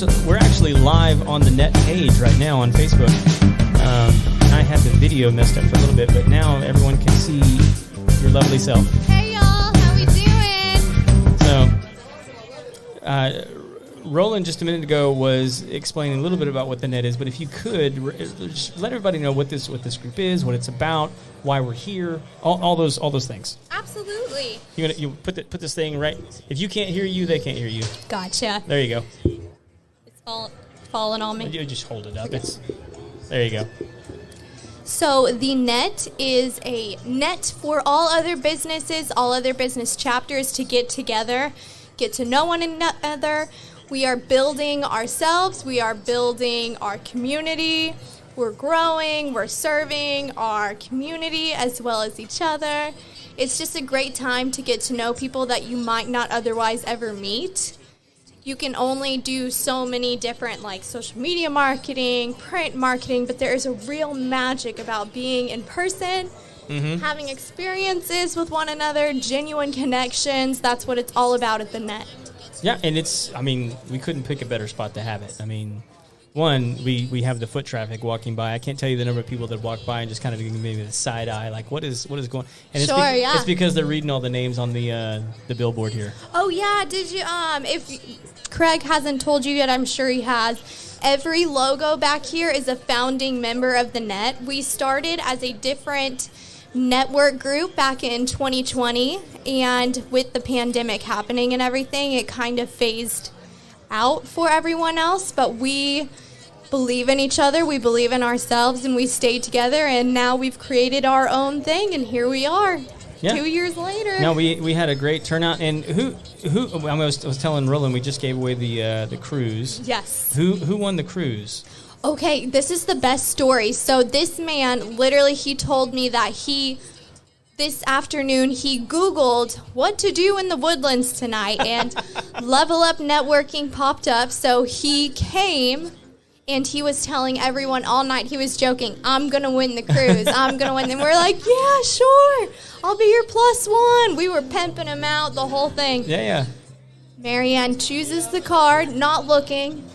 we're actually live on the net page right now on Facebook. I had the video messed up for a little bit, but now everyone can see your lovely self. Hey, y'all. How we doing? So, Roland just a minute ago was explaining a little bit about what the net is, but if you could just let everybody know what this group is, what it's about, why we're here, all those things. Absolutely. You put this thing right. If you can't hear you, they can't hear you. Gotcha. There you go. It's falling on me. You just hold it up. There you go. So the net is a net for all other businesses, all other business chapters to get together, get to know one another. We are building ourselves. We are building our community. We're growing. We're serving our community as well as each other. It's just a great time to get to know people that you might not otherwise ever meet. You can only do so many different social media marketing, print marketing, but there is a real magic about being in person, having experiences with one another, genuine connections. That's what it's all about at the net. Yeah, and we couldn't pick a better spot to have it. One, we have the foot traffic walking by. I can't tell you the number of people that walk by and just kind of give me the side eye, like what is going on? And it's because they're reading all the names on the billboard here. Oh yeah, did you if Craig hasn't told you yet, I'm sure he has. Every logo back here is a founding member of the net. We started as a different network group back in 2020, and with the pandemic happening and everything, it kind of phased out for everyone else, but we believe in each other, we believe in ourselves, and we stayed together, and now we've created our own thing, and here we are. Yeah. 2 years later. No, we had a great turnout, and who I was telling Roland we just gave away the cruise. Yes. Who won the cruise? Okay, this is the best story. So this man, literally, he told me that this afternoon, he Googled what to do in the Woodlands tonight, and Level Up Networking popped up. So he came, and he was telling everyone all night, he was joking, I'm going to win the cruise. I'm going to win. And we're like, yeah, sure. I'll be your +1. We were pimping him out, the whole thing. Yeah. Marianne chooses the card, not looking.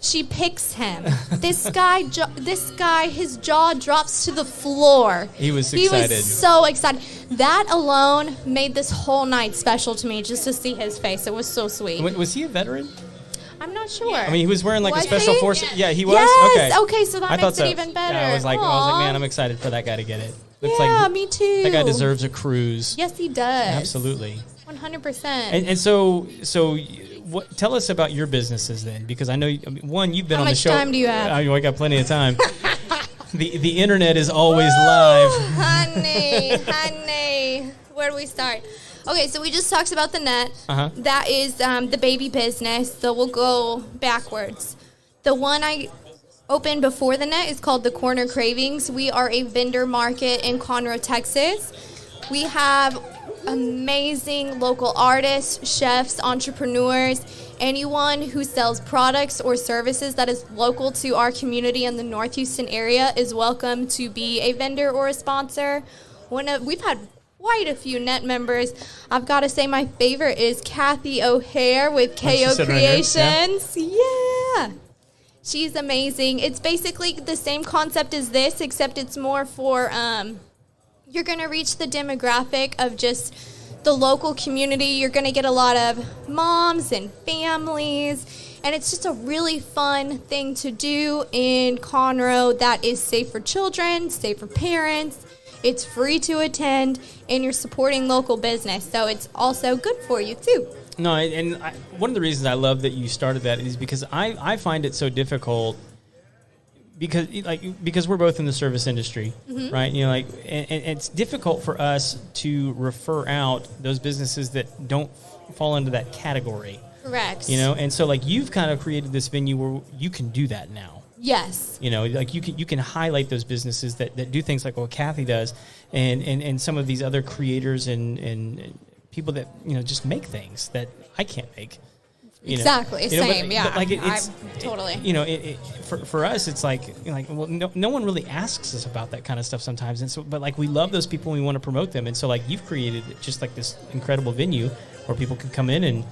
She picks him. This guy, his jaw drops to the floor. He was excited. He was so excited. That alone made this whole night special to me, just to see his face. It was so sweet. Was he a veteran? I'm not sure. He was wearing a special forces. Yeah, he was. Yes. Okay, so that makes it even better. Yeah, I was like, man, I'm excited for that guy to get it. Looks me too. That guy deserves a cruise. Yes, he does. Absolutely. 100%. And so. Tell us about your businesses then, because I know one, you've been on the show. How much time do you have? I got plenty of time. The internet is always live. Honey, where do we start? Okay, so we just talked about the net. That is the baby business, so we'll go backwards. The one I opened before the net is called the Corner Cravings. We are a vendor market in Conroe, Texas. We have amazing local artists, chefs, entrepreneurs, anyone who sells products or services that is local to our community in the North Houston area is welcome to be a vendor or a sponsor. We've had quite a few net members. I've got to say my favorite is Kathy O'Hare with KO Creations. Yeah. She's amazing. It's basically the same concept as this, except it's more for you're going to reach the demographic of just the local community. You're going to get a lot of moms and families, and it's just a really fun thing to do in Conroe that is safe for children, safe for parents. It's free to attend, and you're supporting local business, so it's also good for you, too. No, and one of the reasons I love that you started that is because I find it so difficult because we're both in the service industry, right? And it's difficult for us to refer out those businesses that don't fall into that category. Correct. And so you've kind of created this venue where you can do that now. Yes. You can highlight those businesses that do things like what Kathy does, and some of these other creators and people that just make things that I can't make. Exactly. Same. But it's totally. For us, it's no one really asks us about that kind of stuff sometimes, and so but we love those people and we want to promote them, and so you've created just this incredible venue where people can come in and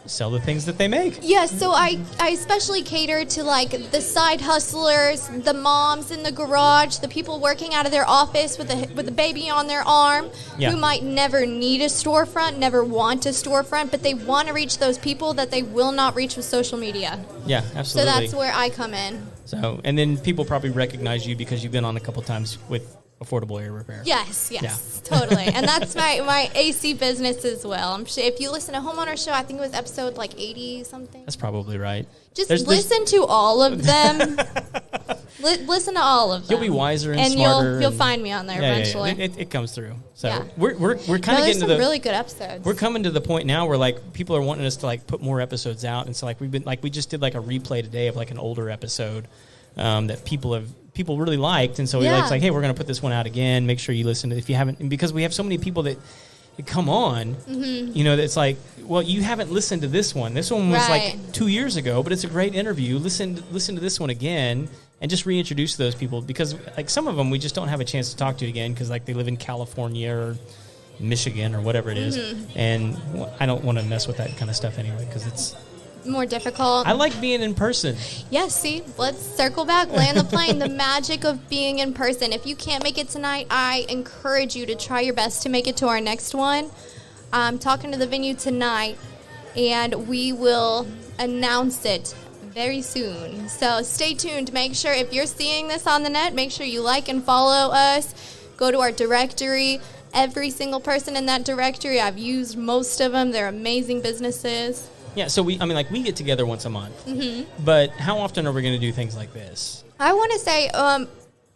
sell the things that they make. Yes, so I especially cater to like the side hustlers, the moms in the garage, the people working out of their office with a baby on their arm, who might never need a storefront, never want a storefront, but they want to reach those people that they will not reach with social media. Yeah, absolutely. So that's where I come in. So, and then people probably recognize you because you've been on a couple times with Affordable Air Repair. Yes, totally. And that's my AC business as well. I'm sure if you listen to Homeowners Show, I think it was episode like 80 something. That's probably right. Just listen to all of them. Listen to all of them. You'll be wiser and smarter. You'll find me on there eventually. Yeah. It comes through. So we're kind of getting to some really good episodes. We're coming to the point now where like people are wanting us to like put more episodes out, and so like we just did like a replay today of like an older episode that people really liked, and so we like, hey, we're going to put this one out again. Make sure you listen to it if you haven't, and because we have so many people that come on, you know, it's like, well, you haven't listened to this one. This one was like 2 years ago, but it's a great interview. Listen to this one again, and just reintroduce those people, because like some of them we just don't have a chance to talk to again because like they live in California or Michigan or whatever it is, and I don't want to mess with that kind of stuff anyway because it's more difficult. I like being in person. Yes, see, let's circle back, land the plane, the magic of being in person. If you can't make it tonight, I encourage you to try your best to make it to our next one. I'm talking to the venue tonight, and we will announce it very soon. So stay tuned. Make sure if you're seeing this on the net, make sure you like and follow us. Go to our directory. Every single person in that directory, I've used most of them. They're amazing businesses. Yeah, so we get together once a month. But how often are we going to do things like this? I want to say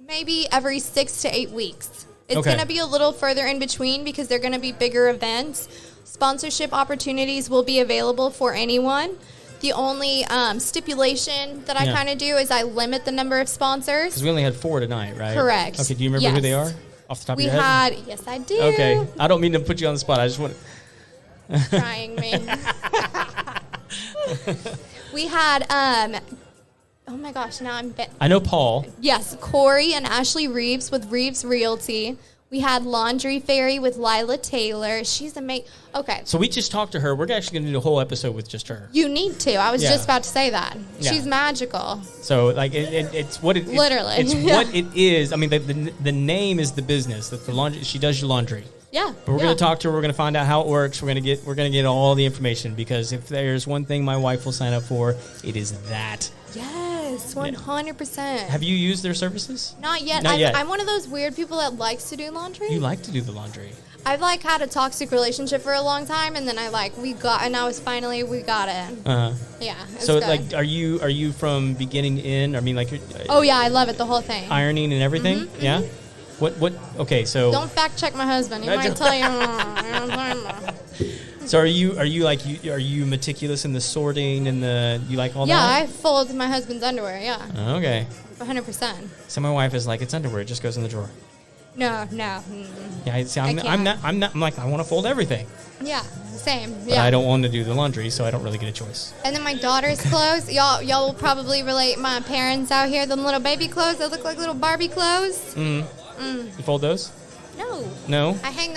maybe every 6 to 8 weeks. It's going to be a little further in between because they're going to be bigger events. Sponsorship opportunities will be available for anyone. The only stipulation that I kind of do is I limit the number of sponsors. Because we only had 4 tonight, right? Correct. Okay, do you remember who they are off the top of your head? Yes, I do. Okay, I don't mean to put you on the spot. I just want to... Trying me. We had, oh my gosh, now I'm... I know Paul. Yes, Corey and Ashley Reeves with Reeves Realty. We had Laundry Fairy with Lila Taylor. She's amazing. Okay. So we just talked to her. We're actually going to do a whole episode with just her. You need to. I was just about to say that. Yeah. She's magical. So, like, it's what it... Literally. It's what it is. I mean, the name is the business. That the laundry... She does your laundry. Yeah. But we're going to talk to her. We're going to find out how it works. We're going to get all the information, because if there's one thing my wife will sign up for, it is that. Yes, 100%. Have you used their services? Not yet. I'm one of those weird people that likes to do laundry. You like to do the laundry. I've had a toxic relationship for a long time, and then we got it. Yeah. So good. Are you from beginning to end? I mean, oh yeah, I love it, the whole thing. Ironing and everything. Mm-hmm, yeah. Mm-hmm. What? Okay, so don't fact check my husband. He might tell you. So are you meticulous in the sorting and you like all that? Yeah, I fold my husband's underwear. Yeah. Okay. 100%. So my wife is like, it's underwear. It just goes in the drawer. No. Yeah. See, I'm not. I'm like, I want to fold everything. Yeah. Same. But I don't want to do the laundry, so I don't really get a choice. And then my daughter's clothes. Y'all will probably relate. My parents out here, them little baby clothes. They look like little Barbie clothes. You fold those? No. I hang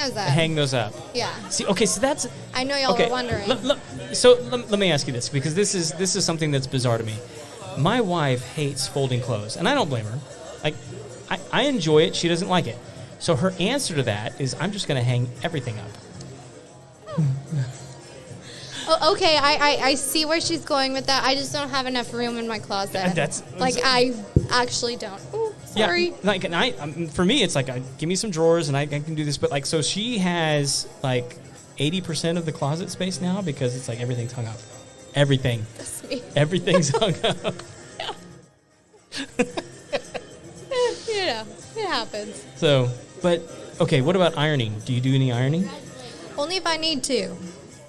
those up. Yeah. See, okay, so that's... I know y'all are wondering. Let me ask you this, because this is something that's bizarre to me. My wife hates folding clothes, and I don't blame her. Like, I enjoy it. She doesn't like it. So her answer to that is, I'm just going to hang everything up. Oh, okay, I see where she's going with that. I just don't have enough room in my closet. I actually don't. Ooh, sorry. Yeah, for me, it's like, give me some drawers and I can do this. But so she has 80% of the closet space now, because it's everything's hung up. Everything. That's me. Everything's hung up. It happens. So, but okay, what about ironing? Do you do any ironing? Only if I need to.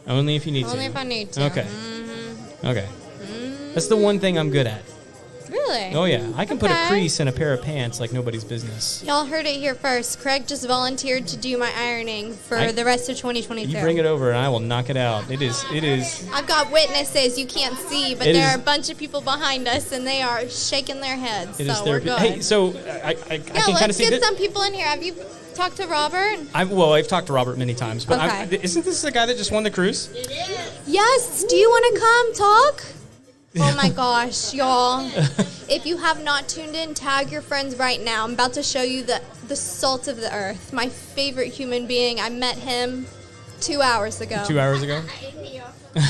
Only if you need to. Only if I need to. Okay. Mm-hmm. Okay. That's the one thing I'm good at. Really? Oh, yeah. I can put a crease in a pair of pants like nobody's business. Y'all heard it here first. Craig just volunteered to do my ironing for the rest of 2023. You bring it over and I will knock it out. It is. I've got witnesses you can't see, but there are a bunch of people behind us and they are shaking their heads. So we're good. Hey, so I can kind of see let's get some people in here. talked to Robert? I've talked to Robert many times, but Okay. Isn't this the guy that just won the cruise? It is. Yes. Do you want to come talk? Oh my gosh, y'all. If you have not tuned in, tag your friends right now. I'm about to show you the salt of the earth. My favorite human being. I met him 2 hours ago. 2 hours ago?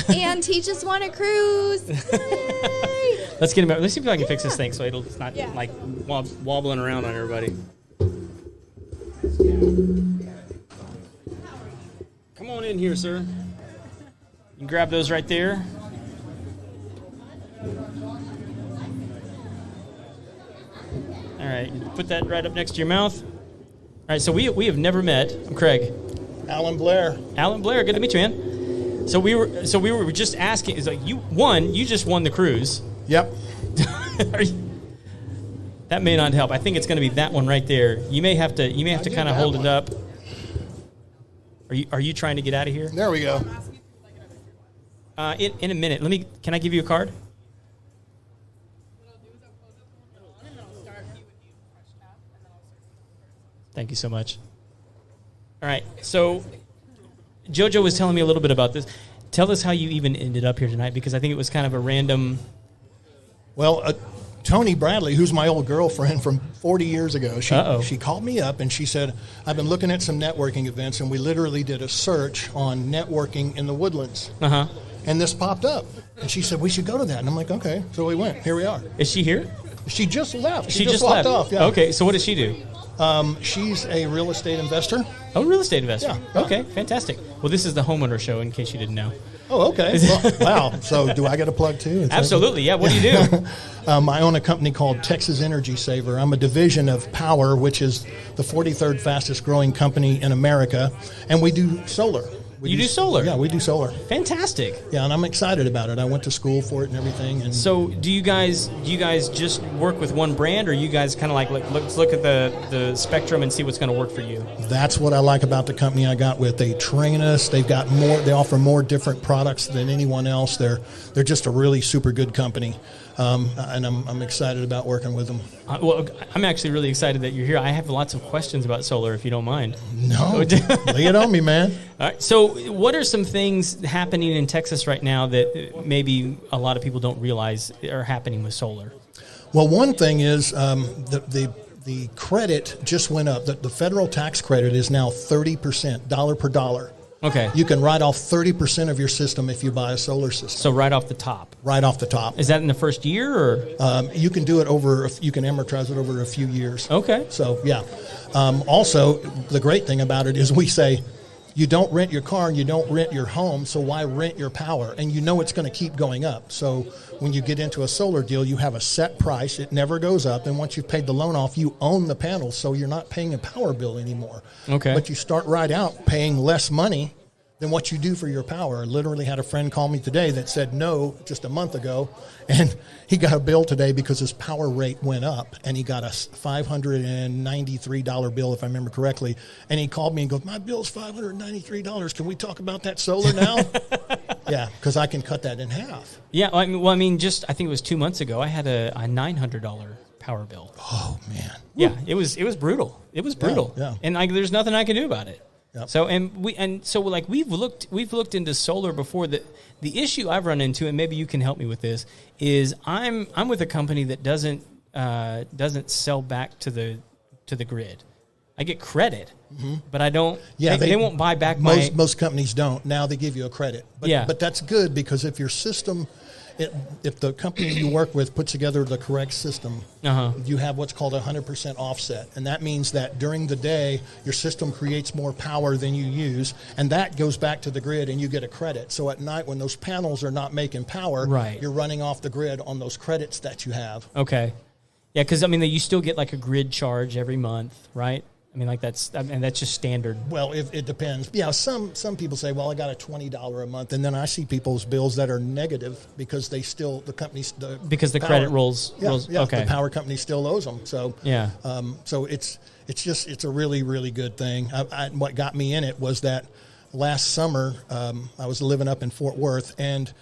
And he just won a cruise. Yay. Let's get him out. Let's see if I can fix this thing so it's not Yeah. like wobbling around on everybody. Come on in here, sir. You can grab those right there. All right, put that right up next to your mouth. All right, so we have never met. I'm Craig. Alan Blair. Alan Blair, good to meet you, man. So we were just asking. Is like you just won the cruise. Yep. That may not help. I think it's going to be that one right there. You may have to kind of hold it up. Are you trying to get out of here? There we go. In a minute. Can I give you a card? Thank you so much. All right. So Jojo was telling me a little bit about this. Tell us how you even ended up here tonight, because I think it was kind of a random. Well, Tony Bradley, who's my old girlfriend from 40 years ago, she called me up and she said, I've been looking at some networking events, and we literally did a search on networking in the Woodlands. Uh-huh. And this popped up. And she said, we should go to that. And I'm like, okay. So we went. Here we are. Is she here? She just left. She just walked left. off. Yeah. Okay, so what does she do? She's a real estate investor. Oh, real estate investor. Yeah. Okay, fantastic. Well, this is the Homeowner Show, in case you didn't know. Oh, okay. Well, wow. So do I get a plug too? Absolutely. Yeah. What do you do? I own a company called Texas Energy Saver. I'm a division of Power, which is the 43rd fastest growing company in America, and we do solar. You do solar? Yeah, we do solar. Fantastic. Yeah, and I'm excited about it. I went to school for it and everything. And so, do you guys just work with one brand, or you guys kind of like let's look at the spectrum and see what's going to work for you? That's what I like about the company I got with. They train us. They've got more. They offer more different products than anyone else. They're just a really super good company. And I'm excited about working with them. Well, I'm actually really excited that you're here. I have lots of questions about solar, if you don't mind. No, lay it on me, man. All right. So, what are some things happening in Texas right now that maybe a lot of people don't realize are happening with solar? Well, one thing is the credit just went up. The federal tax credit is now 30%, dollar per dollar. Okay. You can write off 30% of your system if you buy a solar system. So right off the top? Right off the top. Is that in the first year, or? You can do it you can amortize it over a few years. Okay. So, yeah. Also, the great thing about it is we say, you don't rent your car and you don't rent your home, so why rent your power? And you know it's going to keep going up. So when you get into a solar deal, you have a set price. It never goes up. And once you've paid the loan off, you own the panels, so you're not paying a power bill anymore. Okay. But you start right out paying less money than what you do for your power. I literally had a friend call me today that said no just a month ago, and he got a bill today because his power rate went up, and he got a $593 bill, if I remember correctly. And he called me and goes, my bill's $593. Can we talk about that solar now? Yeah, because I can cut that in half. Yeah, I think it was 2 months ago, I had a $900 power bill. Oh, man. Yeah, it was brutal. It was brutal. Yeah. And there's nothing I can do about it. Yep. So we've looked into solar before. The issue I've run into, and maybe you can help me with this, is I'm with a company that doesn't sell back to the grid. I get credit, but I don't. Yeah, they won't buy back most companies don't. Now they give you a credit. But that's good, because if your system, if the company you work with puts together the correct system, you have what's called 100% offset. And that means that during the day, your system creates more power than you use, and that goes back to the grid and you get a credit. So at night, when those panels are not making power, you're running off the grid on those credits that you have. Okay. Yeah, because, you still get like a grid charge every month, right? That's just standard. Well, it depends. Yeah, some people say, well, I got a $20 a month, and then I see people's bills that are negative because the credit rolls. Yeah, okay. The power company still owes them. So yeah. So it's a really, really good thing. What got me in it was that last summer I was living up in Fort Worth, and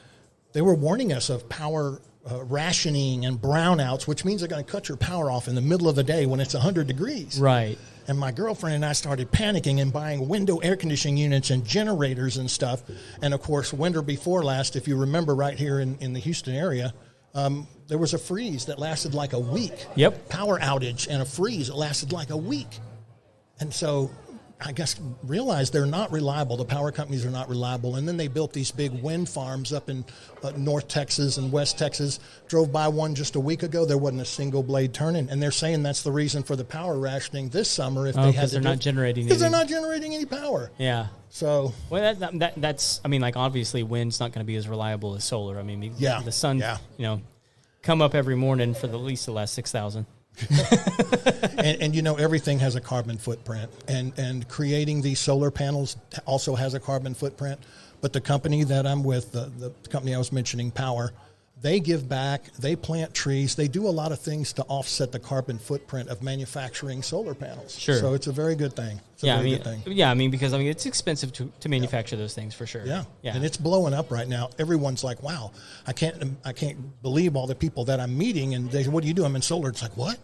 they were warning us of power rationing and brownouts, which means they're going to cut your power off in the middle of the day when it's 100 degrees. Right. And my girlfriend and I started panicking and buying window air conditioning units and generators and stuff. And, of course, winter before last, if you remember right here in the Houston area, there was a freeze that lasted like a week. Yep. Power outage and a freeze that lasted like a week. And so I guess realized they're not reliable. The power companies are not reliable. And then they built these big wind farms up in North Texas and West Texas. Drove by one just a week ago. There wasn't a single blade turning. And they're saying that's the reason for the power rationing this summer. If they had to, they're not generating. Because they're not generating any power. Yeah. So well, that's. I mean, like obviously, wind's not going to be as reliable as solar. I mean, the sun. Come up every morning for at least the last 6,000. and everything has a carbon footprint, and creating these solar panels also has a carbon footprint. But the company that I'm with, the company I was mentioning, Power, they give back, they plant trees, they do a lot of things to offset the carbon footprint of manufacturing solar panels. Sure. So it's a very good thing. Because it's expensive to manufacture those things for sure. Yeah. And it's blowing up right now. Everyone's like, wow, I can't believe all the people that I'm meeting, and they say, what do you do? I'm in solar. It's like, what?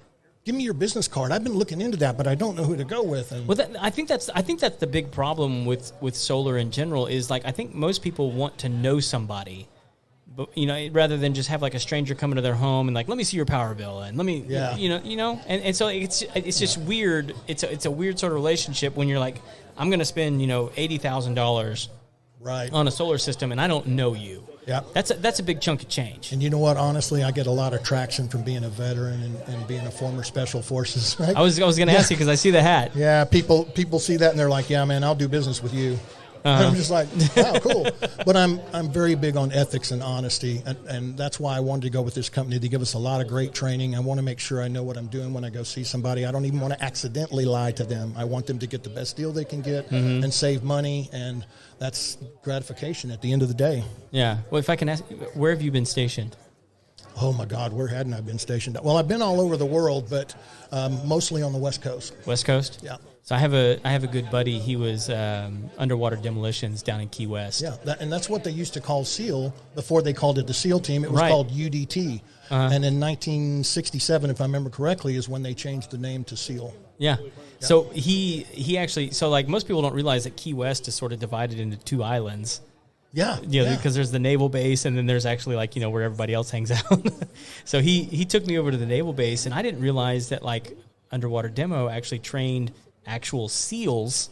Give me your business card. I've been looking into that, but I don't know who to go with. And I think that's the big problem with solar in general is like I think most people want to know somebody, but rather than just have like a stranger come into their home and like let me see your power bill and let me and so it's just weird. It's a weird sort of relationship when you're like I'm going to spend $80,000 right on a solar system and I don't know you. Yeah, that's a big chunk of change. And you know what? Honestly, I get a lot of traction from being a veteran and being a former Special Forces. Right? I was going to ask you because I see the hat. Yeah, people see that and they're like, "Yeah, man, I'll do business with you." And I'm just like, "Wow, cool." But I'm very big on ethics and honesty, and that's why I wanted to go with this company. They give us a lot of great training. I want to make sure I know what I'm doing when I go see somebody. I don't even want to accidentally lie to them. I want them to get the best deal they can get and save money, and that's gratification at the end of the day. Yeah. Well, if I can ask, where have you been stationed? Oh, my God, where hadn't I been stationed? Well, I've been all over the world, but mostly on the West Coast. West Coast? Yeah. So I have a good buddy. He was underwater demolitions down in Key West. Yeah, and that's what they used to call SEAL before they called it the SEAL team. It was called UDT. And in 1967, if I remember correctly, is when they changed the name to SEAL. Yeah. So he actually, so like most people don't realize that Key West is sort of divided into two islands. Yeah. Because there's the naval base and then there's actually like, where everybody else hangs out. So he took me over to the naval base and I didn't realize that like underwater demo actually trained actual SEALs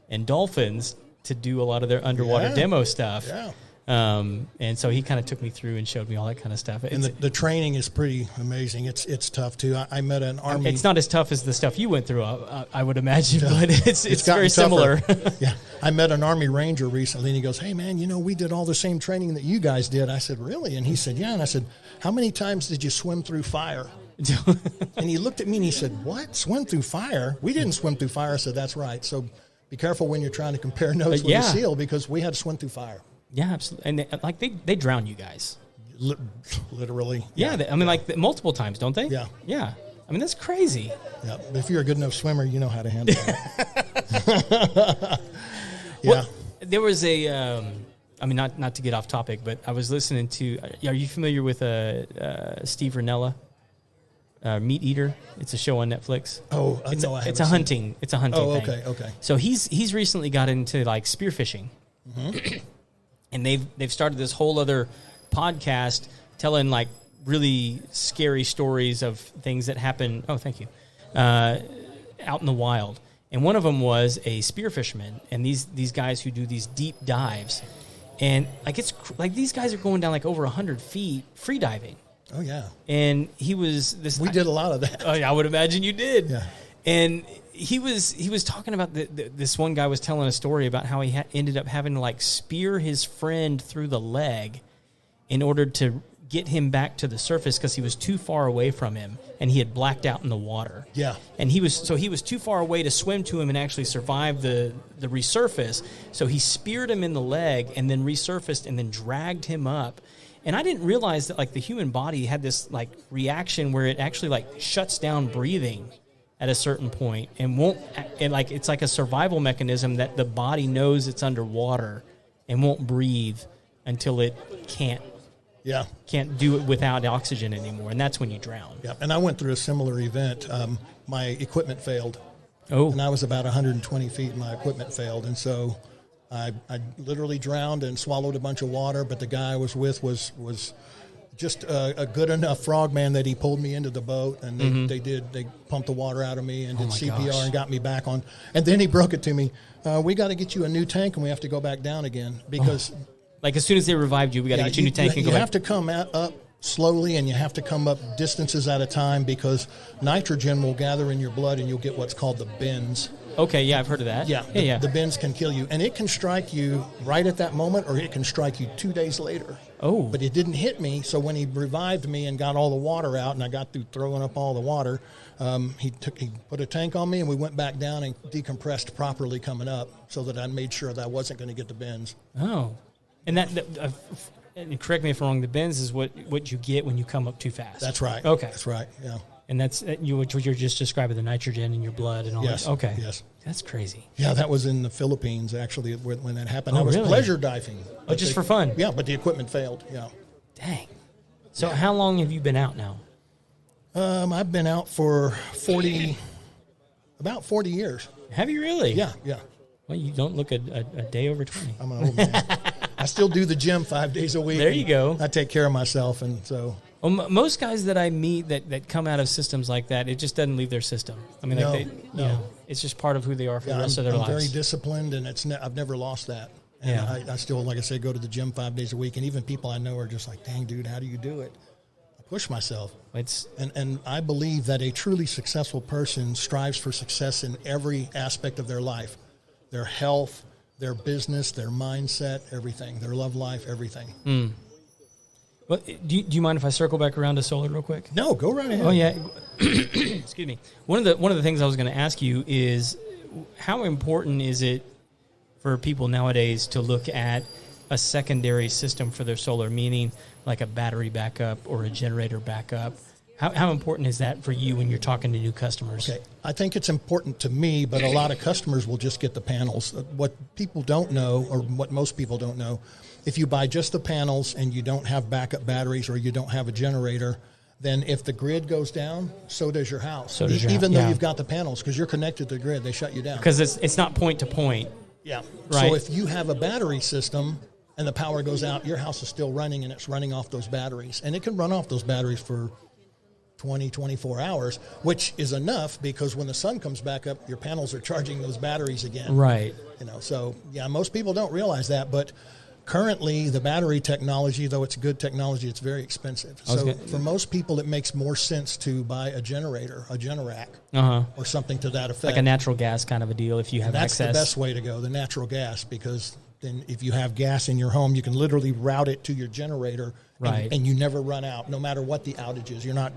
and dolphins to do a lot of their underwater demo stuff. Yeah. And so he kind of took me through and showed me all that kind of stuff. And the training is pretty amazing. It's tough too. I met an Army. It's not as tough as the stuff you went through, I would imagine, but it's very similar. Yeah. I met an Army Ranger recently and he goes, "Hey man, we did all the same training that you guys did." I said, "Really?" And he said, "Yeah." And I said, "How many times did you swim through fire?" And he looked at me and he said, "What? Swim through fire? We didn't swim through fire." I said, "That's right. So be careful when you're trying to compare notes with a SEAL because we had to swim through fire." Yeah, absolutely. And they drown you guys. Literally. Yeah. Like multiple times, don't they? Yeah. Yeah. I mean, that's crazy. Yeah. But if you're a good enough swimmer, you know how to handle that. Yeah. Well, there was not to get off topic, but I was listening to, are you familiar with Steve Rinella? Meat Eater. It's a show on Netflix. Oh, it's a hunting thing. Okay. So he's recently got into like spearfishing. Mm-hmm. And they've started this whole other podcast telling like really scary stories of things that happen. Oh, thank you. Out in the wild, and one of them was a spear fisherman, and these guys who do these deep dives, and like it's like these guys are going down like over 100 feet free diving. Oh yeah. And he was this. We did a lot of that. Oh, I would imagine you did. Yeah. And he was talking about this one guy was telling a story about how he ended up having to like spear his friend through the leg in order to get him back to the surface because he was too far away from him and he had blacked out in the water. Yeah. And he was too far away to swim to him and actually survive the resurface. So he speared him in the leg and then resurfaced and then dragged him up. And I didn't realize that like the human body had this like reaction where it actually like shuts down breathing at a certain point and like it's like a survival mechanism that the body knows it's underwater and won't breathe until it can't do it without oxygen anymore, and that's when you drown. Yeah, and I went through a similar event. My equipment failed, Oh. And I was about 120 feet and my equipment failed. And so I literally drowned and swallowed a bunch of water, but the guy I was with was just a good enough frogman that he pulled me into the boat, and they pumped the water out of me and did CPR and got me back on. And then he broke it to me. We got to get you a new tank, and we have to go back down again because... Like as soon as they revived you, we got to get you a new tank and go back. You have to come up slowly, and you have to come up distances at a time because nitrogen will gather in your blood, and you'll get what's called the bends. Okay, yeah, I've heard of that. Yeah, the bends can kill you. And it can strike you right at that moment, or it can strike you 2 days later. Oh. But it didn't hit me, so when he revived me and got all the water out, and I got through throwing up all the water, he put a tank on me, and we went back down and decompressed properly coming up so that I made sure that I wasn't going to get the bends. Oh. And and correct me if I'm wrong, the bends is what you get when you come up too fast. That's right. Okay. That's right, yeah. And that's what you're just describing, the nitrogen in your blood and all that. Okay. Yes. That's crazy. Yeah, that was in the Philippines, actually, when that happened. Oh, I was really? pleasure diving. Oh, just for fun? Yeah, but the equipment failed, yeah. Dang. So how long have you been out now? I've been out for about 40 years. Have you really? Yeah. Well, you don't look a day over 20. I'm an old man. I still do the gym 5 days a week. There you go. I take care of myself, and so... Well, most guys that I meet that come out of systems like that, it just doesn't leave their system. I mean, it's just part of who they are for the rest of their lives. I'm very disciplined, and I've never lost that. And I still, like I say, go to the gym 5 days a week, and even people I know are just like, dang, dude, how do you do it? I push myself. And I believe that a truly successful person strives for success in every aspect of their life, their health, their business, their mindset, everything, their love life, everything. Mm. Well, do you mind if I circle back around to solar real quick? No, go right ahead. Oh yeah, excuse me. One of the things I was going to ask you is how important is it for people nowadays to look at a secondary system for their solar, meaning like a battery backup or a generator backup? How important is that for you when you're talking to new customers? Okay, I think it's important to me, but a lot of customers will just get the panels. What people don't know, or what most people don't know, if you buy just the panels and you don't have backup batteries or you don't have a generator, then if the grid goes down, so does your house. Even though you've got the panels, because you're connected to the grid, they shut you down. Because it's not point to point. Yeah. Right. So if you have a battery system and the power goes out, your house is still running, and it's running off those batteries. And it can run off those batteries for 20, 24 hours, which is enough because when the sun comes back up, your panels are charging those batteries again. Right. So yeah, most people don't realize that, but currently the battery technology, though it's good technology, it's very expensive. So for most people, it makes more sense to buy a generator, a Generac, or something to that effect. Like a natural gas kind of a deal if you have access. That's the best way to go, the natural gas, because then if you have gas in your home, you can literally route it to your generator, and you never run out, no matter what the outage is. You're not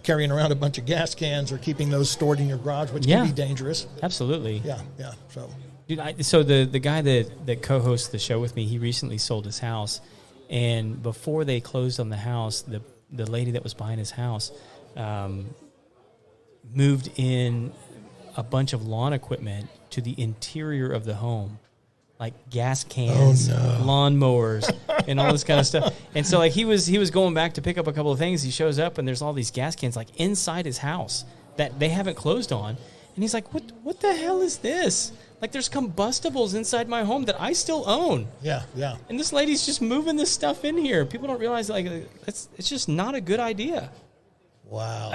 carrying around a bunch of gas cans or keeping those stored in your garage, which can be dangerous. Absolutely. Yeah. So, dude, so the guy that co-hosts the show with me, he recently sold his house, and before they closed on the house, the lady that was buying his house moved in a bunch of lawn equipment to the interior of the home, like gas cans, lawnmowers, and all this kind of stuff. And so, like, he was going back to pick up a couple of things. He shows up, and there's all these gas cans, like, inside his house that they haven't closed on. And he's like, what the hell is this? Like, there's combustibles inside my home that I still own. Yeah. And this lady's just moving this stuff in here. People don't realize, like, it's just not a good idea. Wow.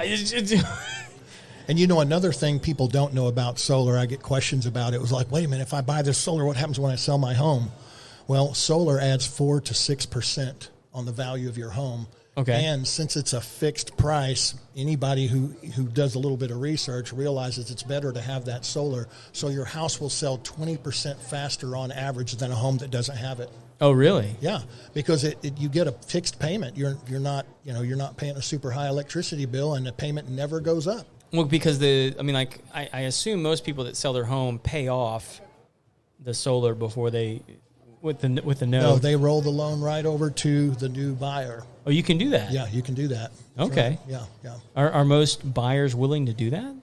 And another thing people don't know about solar, I get questions about it, was like, wait a minute, if I buy this solar, what happens when I sell my home? Well, solar adds 4 to 6% on the value of your home. Okay. And since it's a fixed price, anybody who does a little bit of research realizes it's better to have that solar. So your house will sell 20% faster on average than a home that doesn't have it. Oh, really? Yeah, because you get a fixed payment. You're not paying a super high electricity bill, and the payment never goes up. Well, because I assume most people that sell their home pay off the solar before they with the note. No, they roll the loan right over to the new buyer. Oh, you can do that? Yeah, you can do that. Okay. Right. Yeah. Are most buyers willing to do that?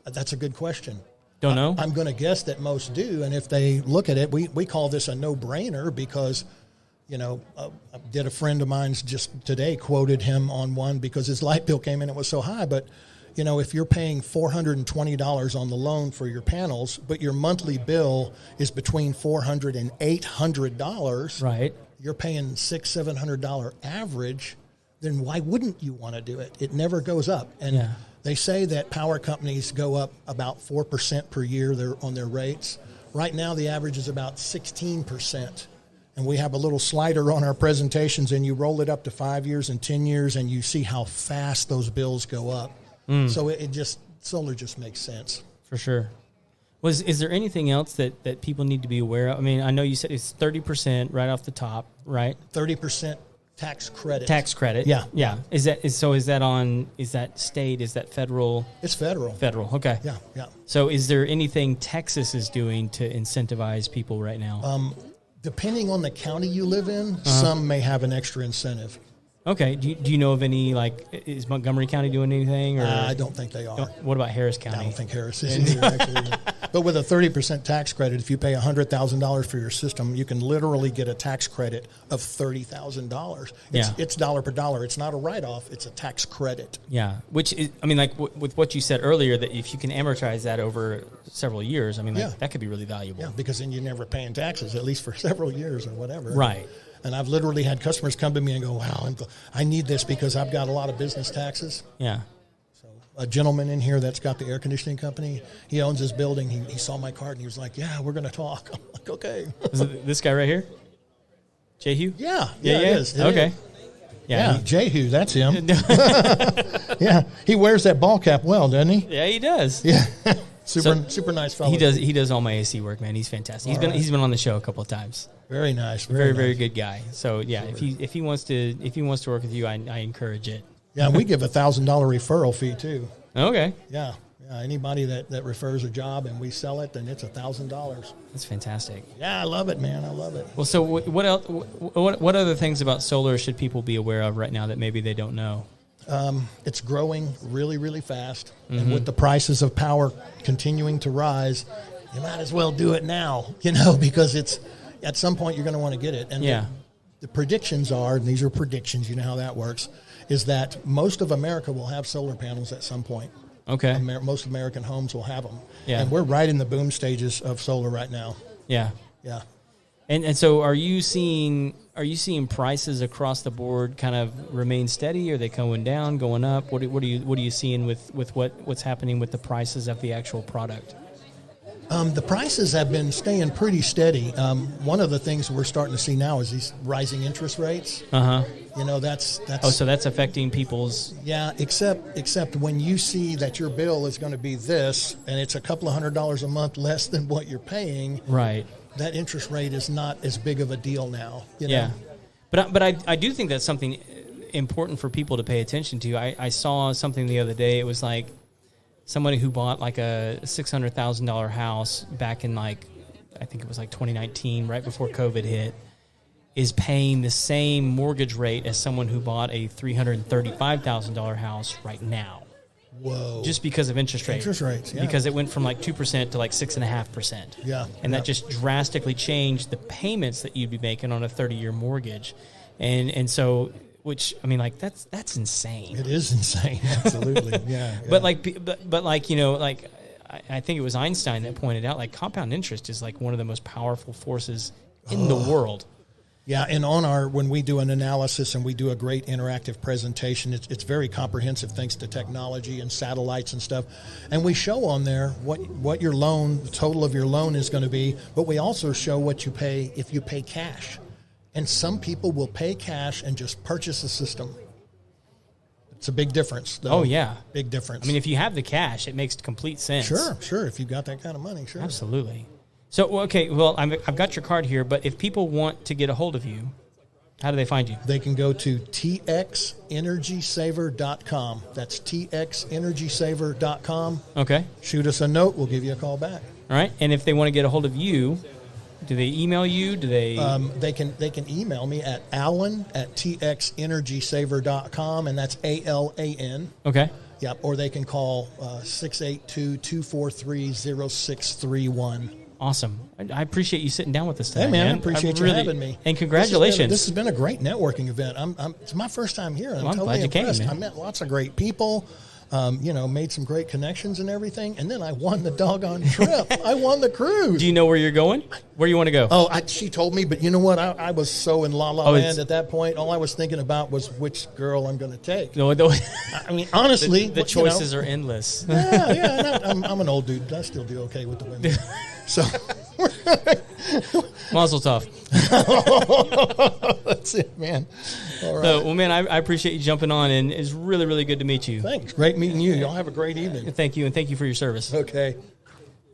That's a good question. Don't know? I'm going to guess that most do, and if they look at it, we call this a no-brainer because, a friend of mine's just today quoted him on one because his light bill came in, it was so high, but if you're paying $420 on the loan for your panels, but your monthly bill is between $400 and $800, right? You're paying $600-700 average. Then why wouldn't you want to do it? It never goes up. And they say that power companies go up about 4% per year on their rates. Right now, the average is about 16%. And we have a little slider on our presentations, and you roll it up to 5 years and 10 years, and you see how fast those bills go up. So solar just makes sense. For sure. Is there anything else that people need to be aware of? I mean, I know you said it's 30% right off the top, right? 30% tax credit. Tax credit. Yeah. Is that state? Is that federal? It's federal. Federal. Okay. Yeah. So is there anything Texas is doing to incentivize people right now? Depending on the county you live in, some may have an extra incentive. Okay. Do you know of any, is Montgomery County doing anything? Or I don't think they are. What about Harris County? I don't think Harris is either, actually. But with a 30% tax credit, if you pay $100,000 for your system, you can literally get a tax credit of $30,000. It's dollar per dollar. It's not a write-off. It's a tax credit. Yeah, which is, with what you said earlier, that if you can amortize that over several years, that could be really valuable. Yeah, because then you're never paying taxes, at least for several years or whatever. Right. And I've literally had customers come to me and go, wow, I need this because I've got a lot of business taxes. Yeah. So a gentleman in here that's got the air conditioning company, he owns his building. He saw my card and he was like, yeah, we're going to talk. I'm like, okay. Is it this guy right here? Jehu? Yeah, it is. Okay. Yeah, Jehu, that's him. Yeah, he wears that ball cap well, doesn't he? Yeah, he does. Yeah. Super nice fellow. He does all my AC work, man. He's fantastic. He's been on the show a couple of times. Very nice. Very good guy. So yeah, if he wants to work with you, I encourage it. Yeah, we give $1,000 referral fee too. Okay. Yeah. Anybody that refers a job and we sell it, then it's $1,000. That's fantastic. Yeah, I love it, man. I love it. Well, so what else? What other things about solar should people be aware of right now that maybe they don't know? It's growing really, really fast. And with the prices of power continuing to rise, you might as well do it now, because it's at some point you're going to want to get it. And the predictions are, and these are predictions, you know how that works, is that most of America will have solar panels at some point. Okay. Most American homes will have them. Yeah. And we're right in the boom stages of solar right now. Yeah. Yeah. And so are you seeing prices across the board kind of remain steady? Are they going down, going up? What are you seeing with what's happening with the prices of the actual product? The prices have been staying pretty steady. One of the things we're starting to see now is these rising interest rates. That's so that's affecting people's. Yeah, except when you see that your bill is going to be this, and it's a couple of $100 a month less than what you're paying. Right. That interest rate is not as big of a deal now. Yeah, but I do think that's something important for people to pay attention to. I saw something the other day. It was like somebody who bought like a $600,000 house back in I think it was 2019, right before COVID hit, is paying the same mortgage rate as someone who bought a $335,000 house right now. Whoa! Just because of interest rates. Interest rates, yeah. Because it went from 2% to 6.5%. Yeah. And that just drastically changed the payments that you'd be making on a 30-year mortgage, and so that's insane. It is insane, absolutely. Yeah. But I think it was Einstein that pointed out compound interest is one of the most powerful forces in the world. Yeah, and when we do an analysis and we do a great interactive presentation, it's very comprehensive thanks to technology and satellites and stuff. And we show on there what your loan, the total of your loan is going to be, but we also show what you pay if you pay cash. And some people will pay cash and just purchase a system. It's a big difference, though. Oh, yeah. Big difference. If you have the cash, it makes complete sense. Sure. If you've got that kind of money, sure. Absolutely. So, okay, well, I've got your card here, but if people want to get a hold of you, how do they find you? They can go to txenergysaver.com. That's txenergysaver.com. Okay. Shoot us a note. We'll give you a call back. All right. And if they want to get a hold of you, do they email you? Do they? They can email me at alan@txenergysaver.com, and that's ALAN. Okay. Yep. Or they can call 682-243-0631. Awesome. I appreciate you sitting down with us today. Hey, man, I appreciate you having me. And congratulations. This has been a great networking event. It's my first time here. I'm totally glad you impressed. came, man. I met lots of great people. Made some great connections and everything. And then I won the doggone trip. I won the cruise. Do you know where you're going? Where you want to go? Oh, she told me, but you know what? I was so in La La Land at that point. All I was thinking about was which girl I'm going to take. No, I mean, honestly. The choices are endless. Yeah. I'm an old dude. I still do okay with the women. So. Mazel tov. That's it, man. All right. So, man, I appreciate you jumping on, and it's really, really good to meet you. Thanks. Great meeting you. Y'all have a great evening. Thank you, and thank you for your service. Okay.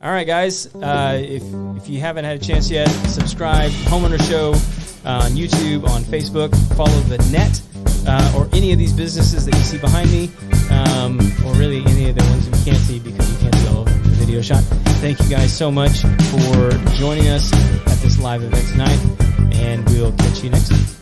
All right, guys. If you haven't had a chance yet, subscribe. Homeowner Show on YouTube, on Facebook. Follow the net or any of these businesses that you see behind me, or really any of the ones that you can't see because you can't see all of them in the video shot. Thank you guys so much for joining us at this live event tonight, and we'll catch you next time.